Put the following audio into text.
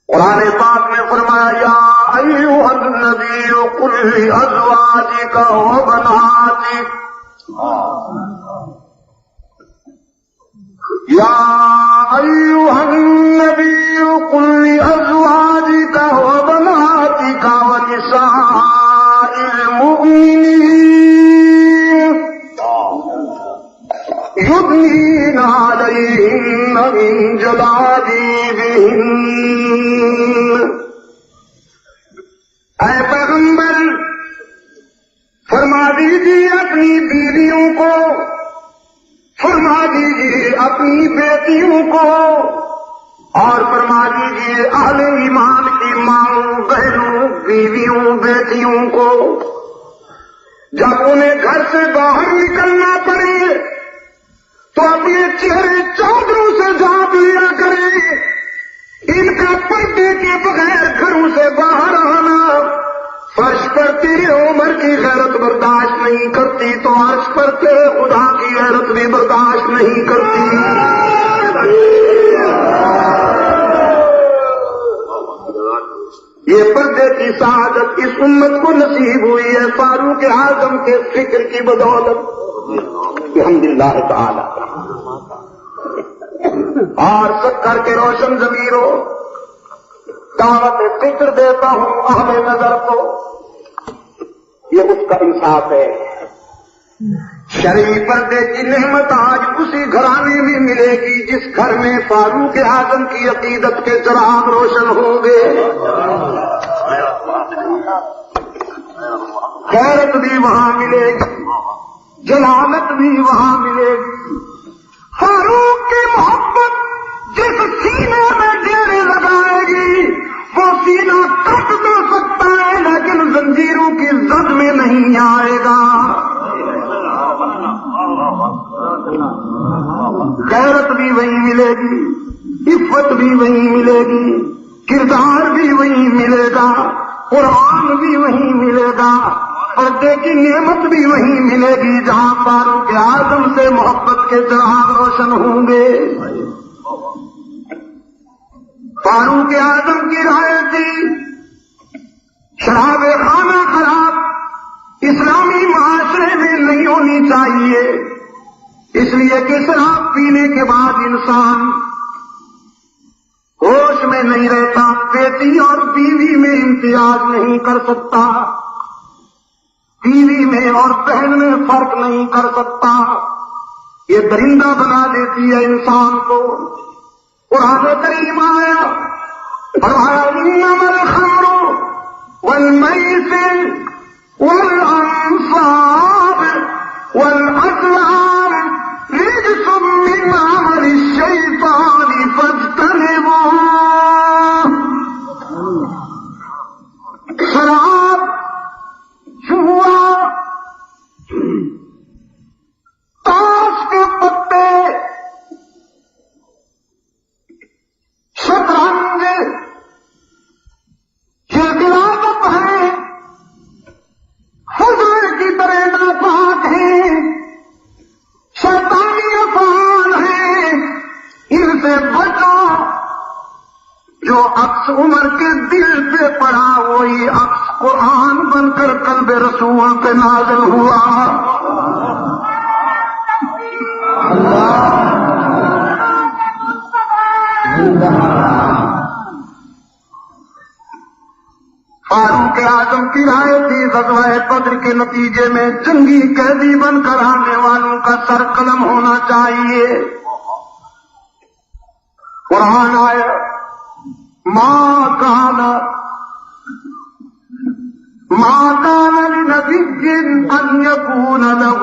قرآن پاک میں فرمایا یا ایھا النبی قل لازواجک وبناتک، یا ایھا النبی قل لازواجک وبناتک ونساء المؤمنین یدنین علیہن من جلابیبہن۔ اے پیغمبر فرما دیجیے اپنی بیویوں کو، فرما دیجیے اپنی بیٹیوں کو، اور فرما دیجیے اہل ایمان کی ماؤں بہنوں بیویوں بیٹیوں کو جب انہیں گھر سے باہر نکلنا پڑے تو اپنے چہرے چادروں سے ڈھانپ لیا کرے، ان کا پردے کے بغیر گھروں سے باہر آنا فرش پر تیری عمر کی غیرت برداشت نہیں کرتی تو عرش پر تیرے خدا کی غیرت بھی برداشت نہیں کرتی۔ یہ پردے کی سعادت اس امت کو نصیب ہوئی ہے فاروق اعظم کے فکر کی بدولت، الحمدللہ تعالی۔ اور شکر کے روشن ضمیروں دعوت فکر دیتا ہوں اہل نظر کو، یہ اس کا انصاف ہے۔ شرعی پردے کی نعمت آج اسی گھرانے میں ملے گی جس گھر میں فاروق اعظم کی عقیدت کے چراغ روشن ہوں گے، غیرت بھی وہاں ملے گی، جلالت بھی وہاں ملے گی۔ فاروق کی محبت جس سینے میں ڈیرے لگائے گی وہ سینہ کٹ تو سکتا ہے لیکن زنجیروں کی زد میں نہیں آئے گا۔ غیرت بھی وہیں ملے گی، عفت بھی وہیں ملے گی، کردار بھی وہیں ملے گا، قرآن بھی وہیں ملے گا، پردے کی نعمت بھی وہیں ملے گی جہاں فاروق اعظم سے محبت کے چراغ روشن ہوں گے۔ فاروق اعظم کی رائے تھی شراب خانہ خراب اسلامی معاشرے میں نہیں ہونی چاہیے، اس لیے کہ شراب پینے کے بعد انسان ہوش میں نہیں رہتا، بیٹی اور بیوی میں امتیاز نہیں کر سکتا، بیوی میں اور بہن میں فرق نہیں کر سکتا، یہ درندہ بنا دیتی ہے انسان کو۔ قرآن کریم آیا فرمایا انما الخمر والمیسر والانصاب والازلام رجس من عمل الشیطان فاجتنبوه۔ شراب، جوا، تاش کے پتے، شطرنج، یہ غلاظت ہے، حضور کی طرح ناپاک ہیں، شیطانی افعال ہیں، ان سے بچو۔ جو عکس عمر کے دل پہ پڑا وہی عکس قرآن بن کر قلب رسول پہ نازل ہوا۔ فاروق اعظم کی رائے تھی غزوہ بدر کے نتیجے میں جنگی قیدی بن کر آنے والوں کا سر قلم ہونا چاہیے۔ قرآن آیا ما كان لنبي أن يكون له